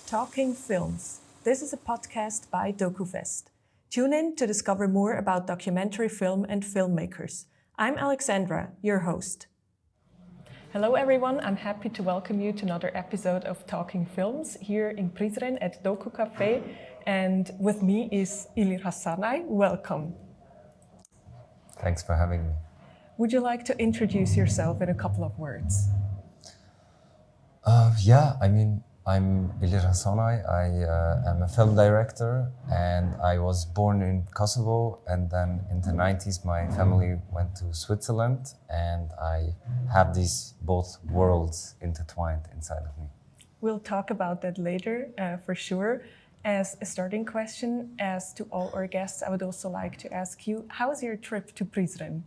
Talking Films. This is a podcast by DokuFest. Tune in to discover more about documentary film and filmmakers. I'm Aleksandra, your host. Hello everyone, I'm happy to welcome you to another episode of Talking Films here in Prizren at Doku Cafe. And with me is Ilir Hasanaj. Welcome. Thanks for having me. Would you like to introduce yourself in a couple of words? I'm Ilir Hasanaj. I am a film director, and I was born in Kosovo, and then in the 90s my family went to Switzerland, and I have these both worlds intertwined inside of me. We'll talk about that later, for sure. As a starting question, as to all our guests, I would also like to ask you, how was your trip to Prizren?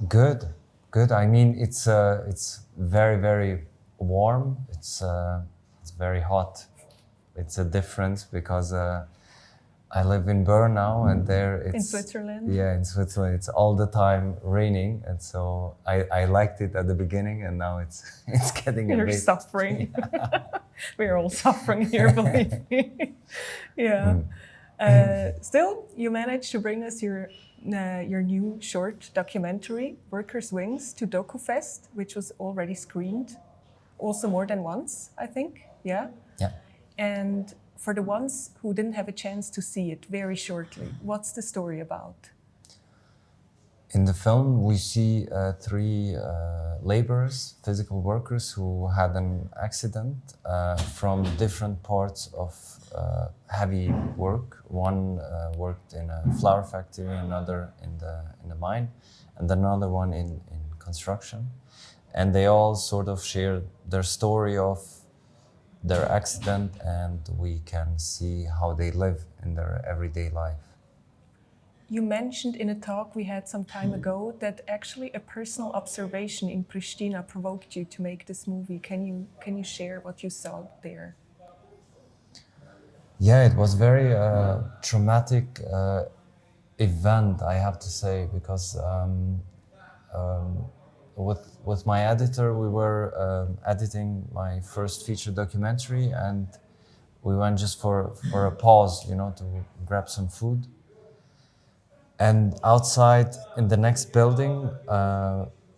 Good. I mean, it's very, very warm. It's very hot. It's a difference because I live in Bern now, and there it's in Switzerland. Yeah, in Switzerland it's all the time raining, and so I liked it at the beginning, and now it's getting a You're bit suffering. We're all suffering here, believe me. Yeah. Still, you managed to bring us your new short documentary, Workers' Wings, to DokuFest, which was already screened, also more than once, I think. Yeah. Yeah. And for the ones who didn't have a chance to see it, very shortly, what's the story about? In the film, we see three laborers, physical workers, who had an accident from different parts of heavy work. One worked in a flour factory, another in the mine, and another one in construction. And they all sort of share their story of their accident, and we can see how they live in their everyday life. You mentioned in a talk we had some time ago that actually a personal observation in Prishtina provoked you to make this movie. Can you share what you saw there? Yeah, it was very traumatic event, I have to say, because with my editor we were editing my first feature documentary, and we went just for a pause, to grab some food. And outside in the next building,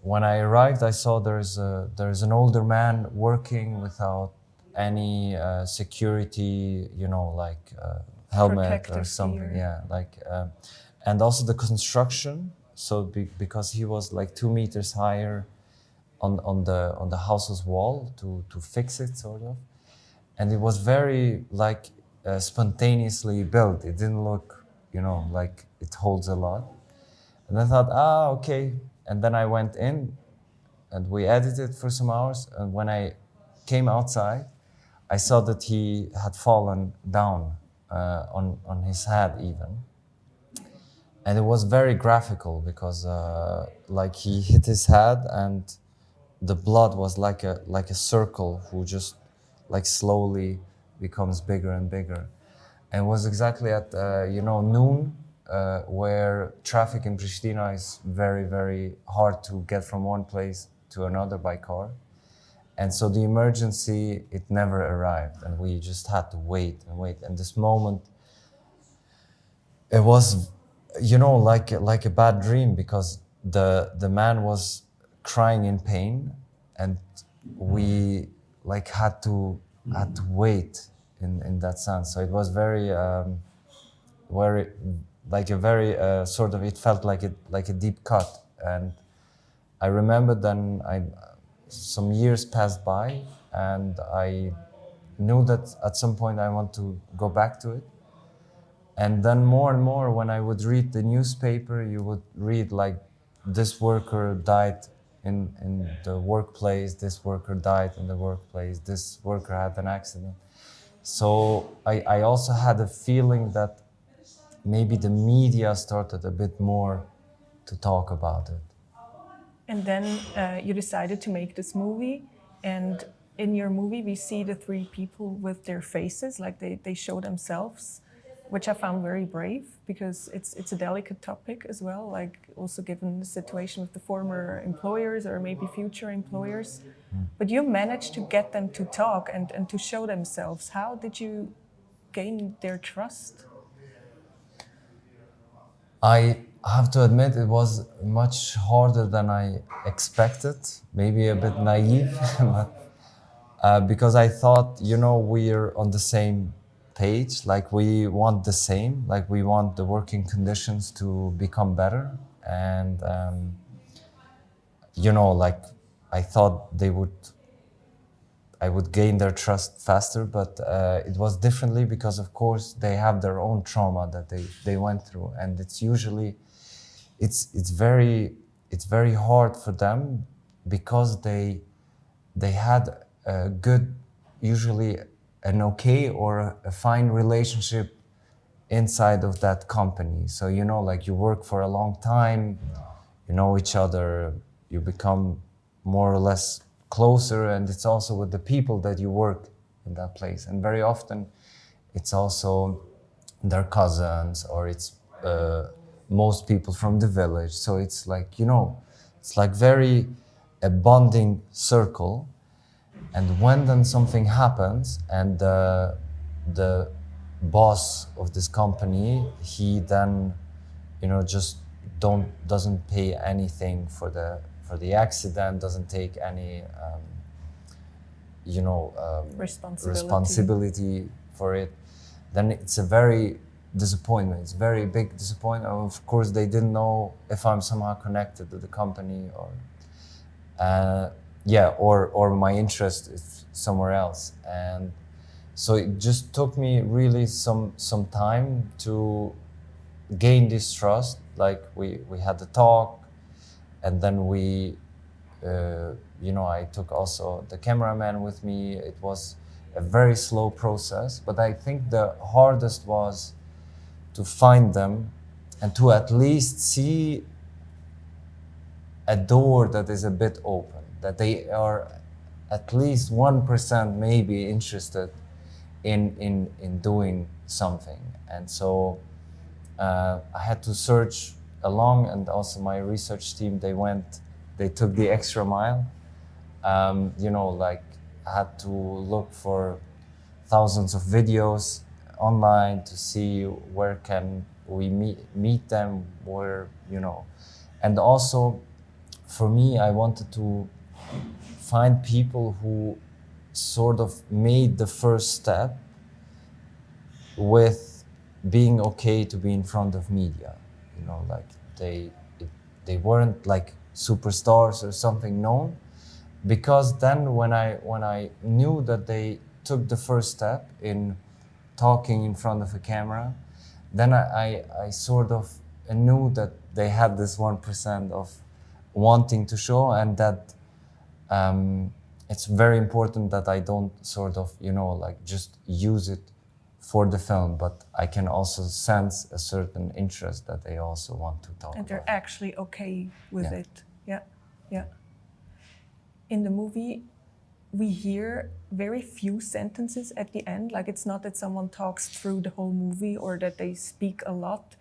when I arrived, I saw there's an older man working without any security, like helmet Protective or something. gear. Yeah, and also the construction. So because he was like 2 meters higher on the house's wall to fix it, sort of, and it was very spontaneously built. It didn't look like it holds a lot. And I thought, okay. And then I went in and we edited for some hours. And when I came outside, I saw that he had fallen down on his head even. And it was very graphical because he hit his head and the blood was like a circle who just slowly becomes bigger and bigger. And it was exactly at noon, where traffic in Prishtina is very, very hard to get from one place to another by car. And so the emergency, it never arrived, and we just had to wait and wait. And this moment, it was, like a bad dream, because the man was crying in pain, and we had to wait. In that sense, so it was very, sort of. It felt like a deep cut, and I remember then some years passed by, and I knew that at some point I want to go back to it. And then more and more, when I would read the newspaper, you would read this worker died in the workplace, this worker died in the workplace, this worker had an accident. So I also had a feeling that maybe the media started a bit more to talk about it. And then you decided to make this movie. And in your movie, we see the three people with their faces, like they show themselves. which I found very brave because it's a delicate topic as well, like also given the situation with the former employers or maybe future employers. But you managed to get them to talk and to show themselves. How did you gain their trust? I have to admit it was much harder than I expected, maybe a bit naive, but because I thought, we're on the same page, like we want the same, like we want the working conditions to become better. And, like I thought I would gain their trust faster, but it was differently because, of course, they have their own trauma that they went through, and it's usually it's very hard for them because they had a good, usually an okay or a fine relationship inside of that company. So like you work for a long time, you know each other, you become more or less closer, and it's also with the people that you work in that place. And very often it's also their cousins, or it's most people from the village. So it's like, it's like very a bonding circle. And when then something happens and the boss of this company, he then, just doesn't pay anything for the accident, doesn't take any, responsibility for it, then it's a very disappointment. It's very big disappointment. Of course, they didn't know if I'm somehow connected to the company or, or my interest is somewhere else. And so it just took me really some time to gain this trust. Like we had the talk, and then I took also the cameraman with me. It was a very slow process, but I think the hardest was to find them and to at least see a door that is a bit open, that they are at least 1% maybe interested in doing something. And so I had to search along, and also my research team, they took the extra mile. Like I had to look for thousands of videos online to see where can we meet them, where, and also for me, I wanted to find people who sort of made the first step with being okay to be in front of media. Like they weren't like superstars or something known, because then when I knew that they took the first step in talking in front of a camera, then I sort of knew that they had this 1% of wanting to show, and that it's very important that I don't sort of, like just use it for the film, but I can also sense a certain interest that they also want to talk about. And they're actually okay with it. Yeah. In the movie, we hear very few sentences at the end. Like it's not that someone talks through the whole movie or that they speak a lot,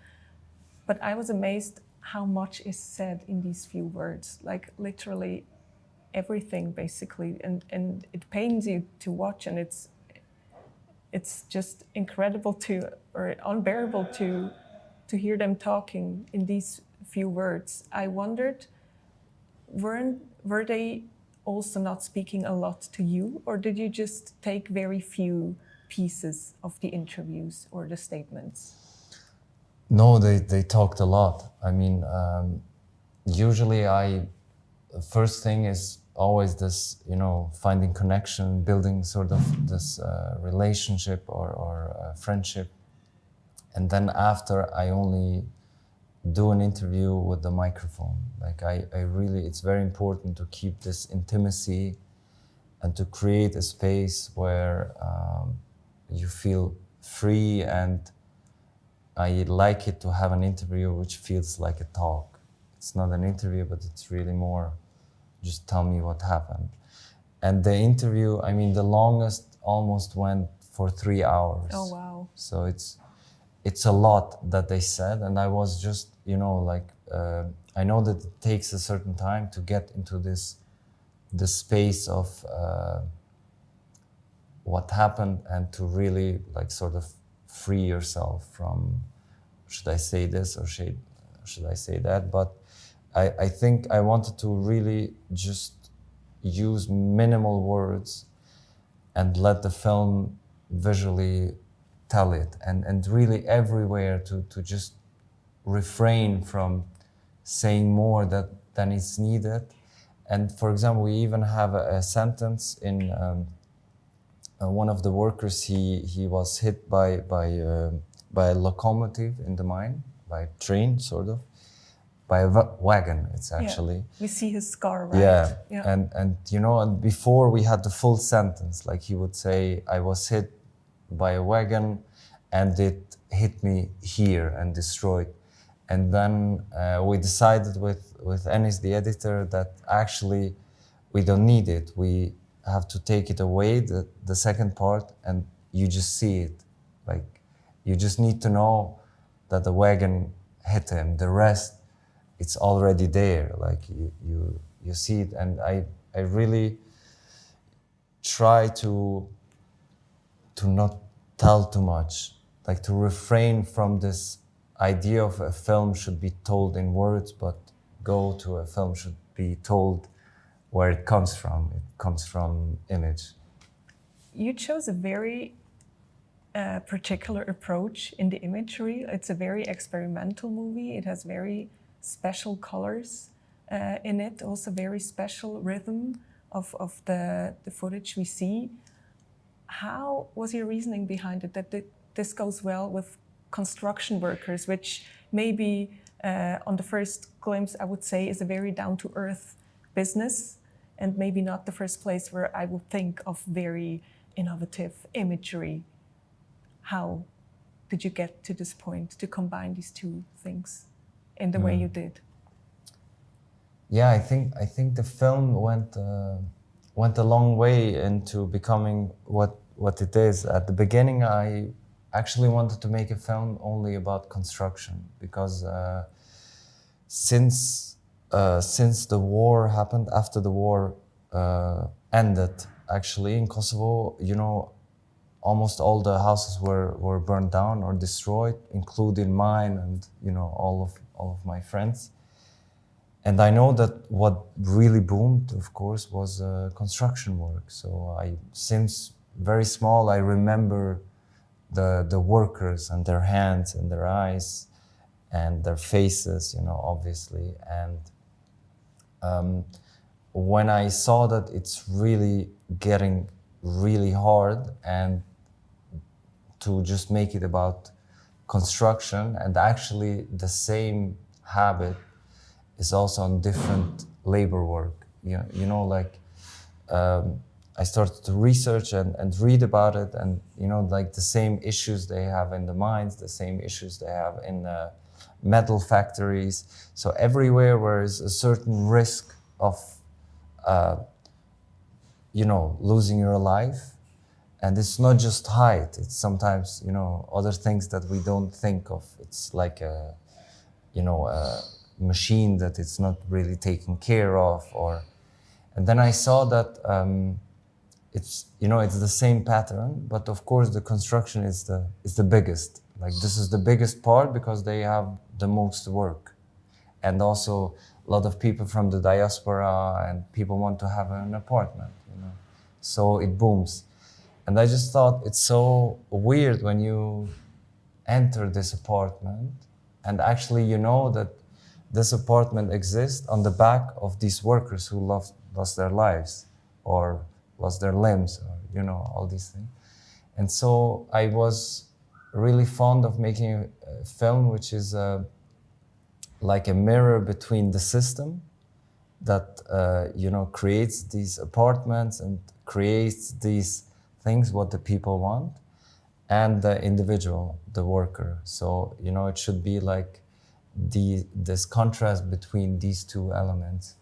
but I was amazed how much is said in these few words, like literally everything basically, and it pains you to watch, and it's just incredible or unbearable to hear them talking in these few words. I wondered, were they also not speaking a lot to you, or did you just take very few pieces of the interviews or the statements? No, they talked a lot. I mean, usually first thing is always this, finding connection, building sort of this relationship or friendship. And then after, I only do an interview with the microphone. Like I really, it's very important to keep this intimacy and to create a space where you feel free. And I like it to have an interview which feels like a talk. It's not an interview, but it's really more just tell me what happened. And the interview, I mean, the longest almost went for 3 hours. Oh, wow. So it's a lot that they said, and I was just, you know, like, I know that it takes a certain time to get into this space of what happened, and to really like sort of free yourself from, should I say this or should I say that? But I think I wanted to really just use minimal words and let the film visually tell it, and really everywhere to just refrain from saying more than is needed. And for example, we even have a sentence in one of the workers, he was hit by a locomotive in the mine, by a train, sort of, by a wagon, it's actually. Yeah. We see his scar, right? Yeah. And you know, and before we had the full sentence, like he would say, I was hit by a wagon and it hit me here and destroyed. And then we decided with Enis, the editor, that actually we don't need it. We have to take it away, the second part, and you just see it. Like, you just need to know that the wagon hit him. The rest, it's already there. Like, you see it. And I really try to not tell too much, like to refrain from this idea of a film should be told in words, but go to a film should be told where it comes from. It comes from image. You chose a very particular approach in the imagery. It's a very experimental movie. It has very special colors in it, also very special rhythm of the footage we see. How was your reasoning behind it, that this goes well with construction workers, which maybe on the first glimpse I would say is a very down-to-earth business, and maybe not the first place where I would think of very innovative imagery? How did you get to this point to combine these two things in the way you did? Yeah, I think the film went a long way into becoming what it is. At the beginning, I actually wanted to make a film only about construction, because since the war happened, after the war ended, actually in Kosovo, you know, almost all the houses were burned down or destroyed, including mine and, you know, all of my friends. And I know that what really boomed, of course, was construction work. So since very small, I remember the workers and their hands and their eyes and their faces, you know, obviously. And when I saw that it's really getting really hard, and to just make it about construction, and actually the same habit is also on different labor work. You know, like I started to research and read about it, and you know, like the same issues they have in the mines, the same issues they have in metal factories. So everywhere where is a certain risk of you know, losing your life. And it's not just height, it's sometimes, you know, other things that we don't think of. It's like a, you know, a machine that it's not really taken care of, and then I saw that it's, you know, it's the same pattern, but of course the construction is the biggest. Like, this is the biggest part because they have the most work. And also a lot of people from the diaspora, and people want to have an apartment, you know. So it booms. And I just thought it's so weird when you enter this apartment and actually you know that this apartment exists on the back of these workers who lost their lives or lost their limbs, or, you know, all these things. And so I was really fond of making a film which is like a mirror between the system that you know, creates these apartments and creates these things what the people want, and the individual, the worker. So, you know, it should be like this contrast between these two elements.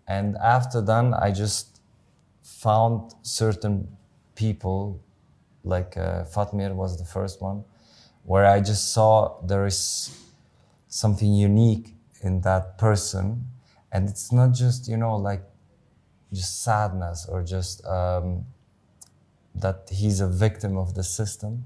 And after then, I just found certain people, like Fatmir was the first one, where I just saw there is something unique in that person, and it's not just, you know, like just sadness or just that he's a victim of the system,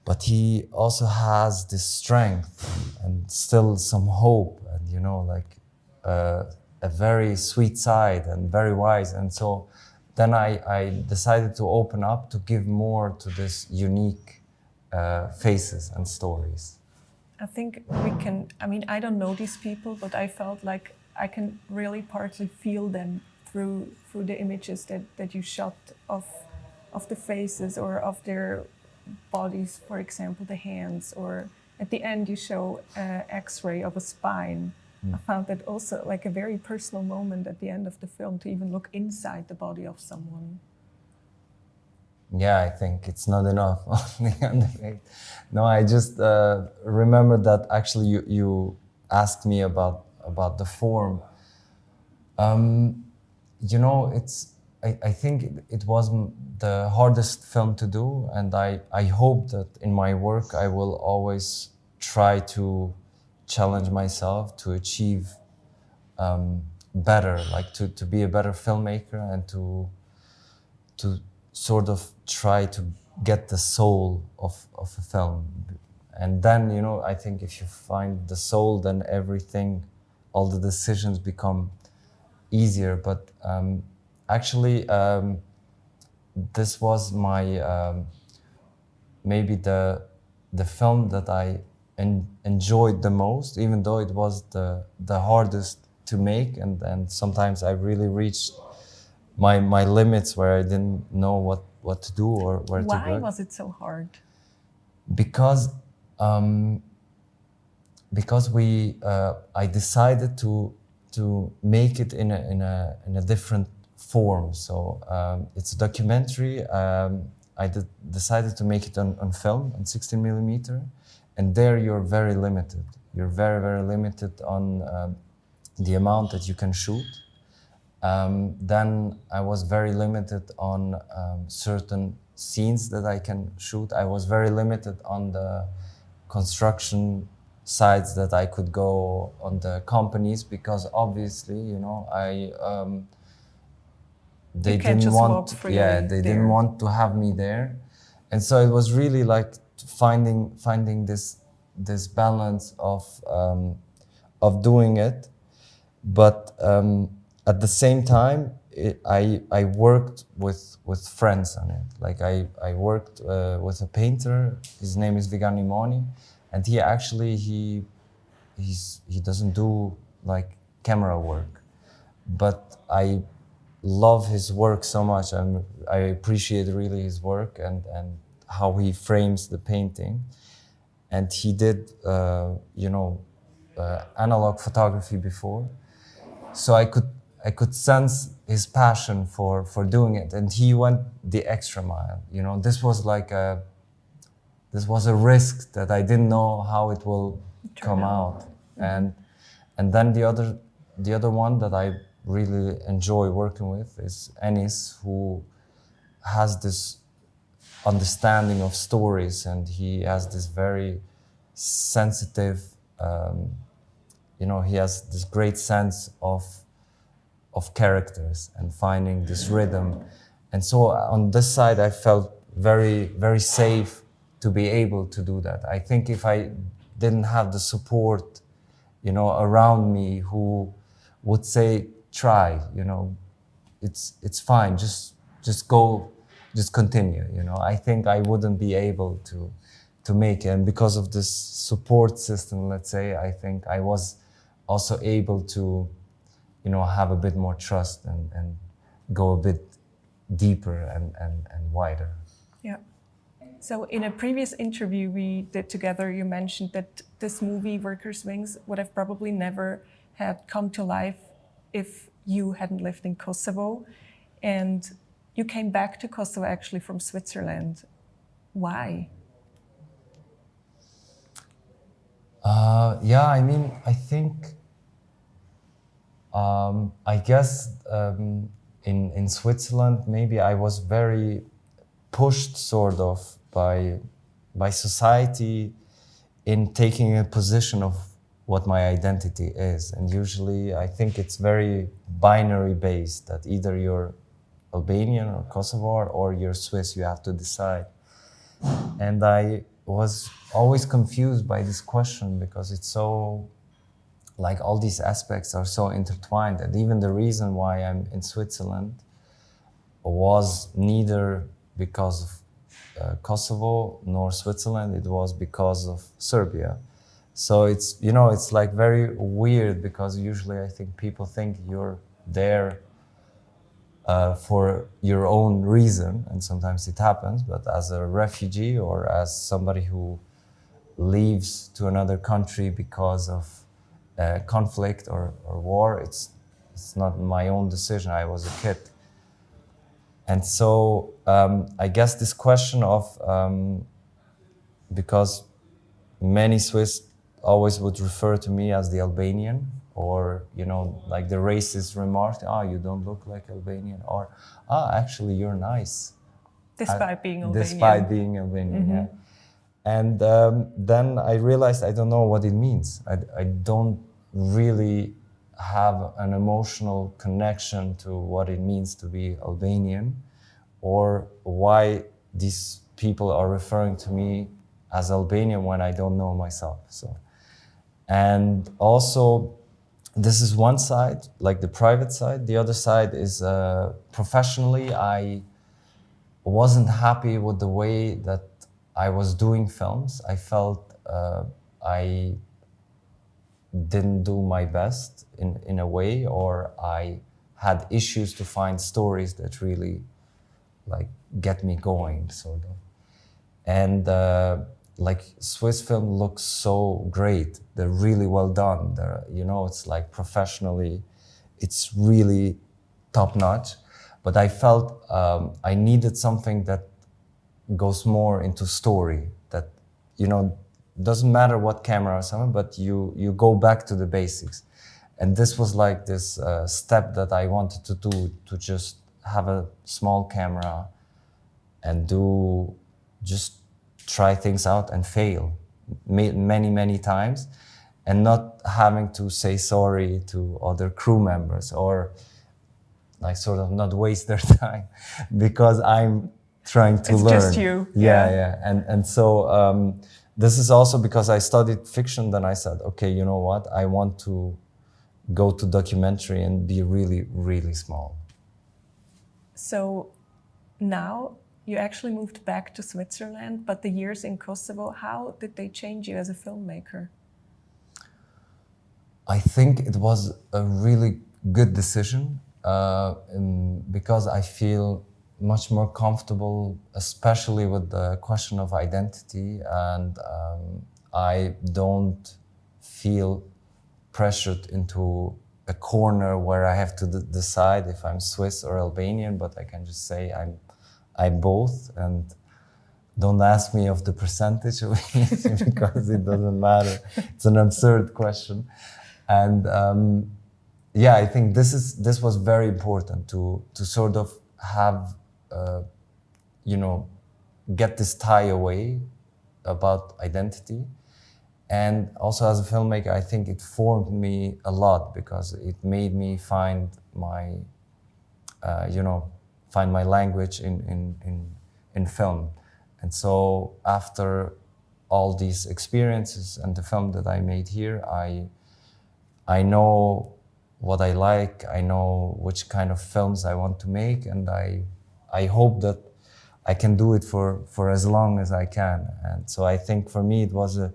but he also has this strength and still some hope, and you know, like a very sweet side and very wise. And so then I decided to open up to give more to this unique faces and stories. I think we can, I mean, I don't know these people, but I felt like I can really partly feel them through the images that you shot of the faces or of their bodies, for example, the hands, or at the end you show an X-ray of a spine. I found that also like a very personal moment at the end of the film, to even look inside the body of someone. Yeah, I think it's not enough on the face. No, I just remember that actually you asked me about the form. You know, I think it wasn't the hardest film to do, and I hope that in my work I will always try to challenge myself to achieve better, like to be a better filmmaker, and to sort of try to get the soul of a film. And then, you know, I think if you find the soul, then everything, all the decisions become easier. But actually, this was my maybe the film that I enjoyed the most, even though it was the hardest to make, and sometimes I really reached my limits where I didn't know what to do or where to go. Why was it so hard? Because I decided to make it in a different form. So it's a documentary. I decided to make it on film, on 16 millimeter, and there you're very limited. You're very, very limited on the amount that you can shoot. Then I was very limited on certain scenes that I can shoot. I was very limited on the construction sites that I could go, on the companies, because obviously, you know, they didn't want to have me there. And so it was really like finding this balance of doing it, but at the same time I worked with friends on it. Like I worked with a painter. His name is Vigani Moni, and he doesn't do like camera work, but I love his work so much, and I appreciate really his work and how he frames the painting. And he did analog photography before, so I could sense his passion for doing it, and he went the extra mile. You know, this was a risk that I didn't know how it will come out. Mm-hmm. And then the other one that I really enjoy working with is Enis, who has this understanding of stories, and he has this very sensitive, he has this great sense of characters and finding this rhythm. And so on this side, I felt very, very safe to be able to do that. I think if I didn't have the support, around me, who would say, try, it's fine, just go, just continue, I think I wouldn't be able to make it. And because of this support system, let's say, I think I was also able to, have a bit more trust and go a bit deeper and wider. Yeah. So in a previous interview we did together, you mentioned that this movie, Workers' Wings, would have probably never had come to life if you hadn't lived in Kosovo. And you came back to Kosovo actually from Switzerland. Why? I think, I guess in Switzerland, maybe I was very pushed sort of by by society in taking a position of what my identity is. And usually I think it's very binary based, that either you're Albanian or Kosovo or you're Swiss, you have to decide. And I was always confused by this question because it's so, like all these aspects are so intertwined. And even the reason why I'm in Switzerland was neither because of Kosovo nor Switzerland, it was because of Serbia. So it's, you know, it's like very weird because usually I think people think you're there for your own reason, and sometimes it happens, but as a refugee or as somebody who leaves to another country because of conflict or war, it's not my own decision. I was a kid. And so I guess this question of, because many Swiss always would refer to me as the Albanian, or, you know, like the racist remark, you don't look like Albanian, or, actually you're nice. Despite being Albanian. Despite being Albanian, yeah. And then I realized I don't know what it means. I don't really have an emotional connection to what it means to be Albanian, or why these people are referring to me as Albanian when I don't know myself. So, and also, this is one side, like the private side. The other side is professionally, I wasn't happy with the way that I was doing films. I felt I didn't do my best in a way, or I had issues to find stories that really like get me going, sort of. And like Swiss film looks so great. They're really well done. They're, you know, it's like professionally, it's really top notch. But I felt I needed something that goes more into story, that, you know, doesn't matter what camera or something, but you go back to the basics. And this was like this step that I wanted to do, to just have a small camera and just try things out and fail many times, and not having to say sorry to other crew members, or like sort of not waste their time because I'm trying to learn. It's just you. Yeah. And so this is also because I studied fiction. Then I said, okay, you know what? I want to go to documentary and be really, really small. So now you actually moved back to Switzerland, but the years in Kosovo, how did they change you as a filmmaker? I think it was a really good decision because I feel much more comfortable, especially with the question of identity, and I don't feel pressured into a corner where I have to decide if I'm Swiss or Albanian, but I can just say I'm both, and don't ask me of the percentage of each because it doesn't matter. It's an absurd question. And yeah, I think this was very important to sort of have, you know, get this tie away about identity. And also as a filmmaker, I think it formed me a lot because it made me find my, you know, find my language in film. And so after all these experiences and the film that I made here, I know what I like, I know which kind of films I want to make, and I hope that I can do it for as long as I can. And so I think for me it was a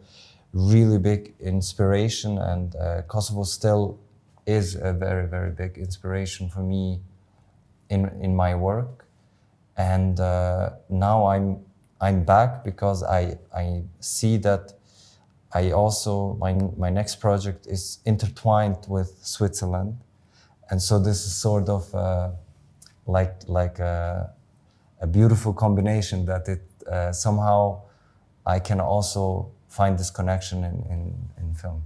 really big inspiration, and Kosovo still is a very, very big inspiration for me in my work. And now I'm back because I see that I also, my next project is intertwined with Switzerland. And so this is sort of like a beautiful combination that it somehow I can also find this connection in film.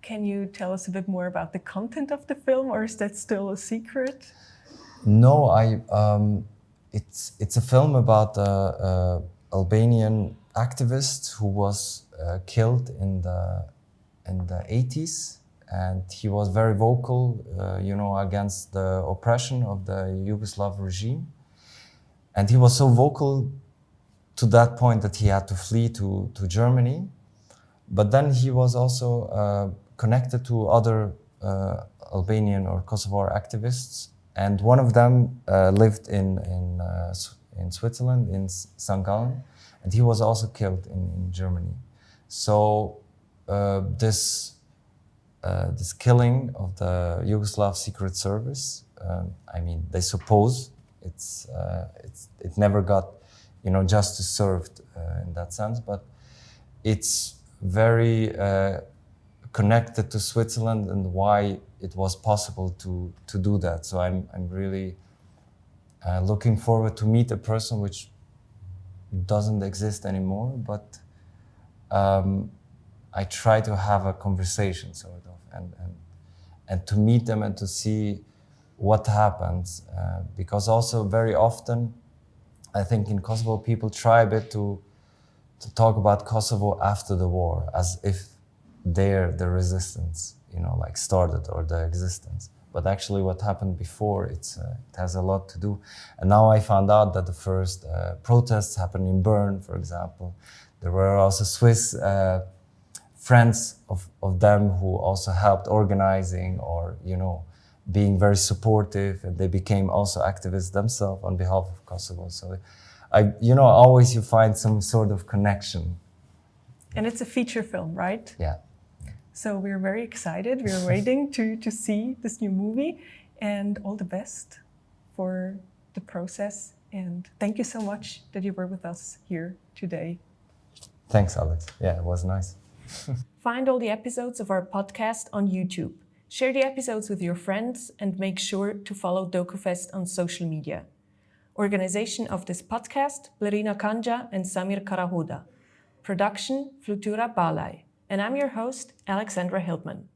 Can you tell us a bit more about the content of the film, or is that still a secret? No, it's a film about Albanian activist who was killed in the 80s, and he was very vocal, against the oppression of the Yugoslav regime. And he was so vocal to that point that he had to flee to Germany. But then he was also connected to other Albanian or Kosovar activists, and one of them lived in Switzerland, in St. Gallen, and he was also killed in Germany. So this killing of the Yugoslav Secret Service, they suppose it never got, justice served in that sense, but it's very connected to Switzerland and why it was possible to do that. So I'm really looking forward to meet a person which doesn't exist anymore, but I try to have a conversation sort of, and to meet them and to see what happens, because also very often I think in Kosovo people try a bit to talk about Kosovo after the war, as if the resistance, started, or the existence. But actually what happened before, it has a lot to do. And now I found out that the first protests happened in Bern, for example. There were also Swiss friends of them who also helped organizing or, being very supportive, and they became also activists themselves on behalf of Kosovo. So always you find some sort of connection. And it's a feature film, right? Yeah. So we're very excited. We're waiting to see this new movie, and all the best for the process. And thank you so much that you were with us here today. Thanks, Alex. Yeah, it was nice. Find all the episodes of our podcast on YouTube. Share the episodes with your friends and make sure to follow DokuFest on social media. Organization of this podcast, Blerina Kanxha and Samir Karahoda. Production, Flutura, Balaj. And I'm your host, Aleksandra Hiltmann.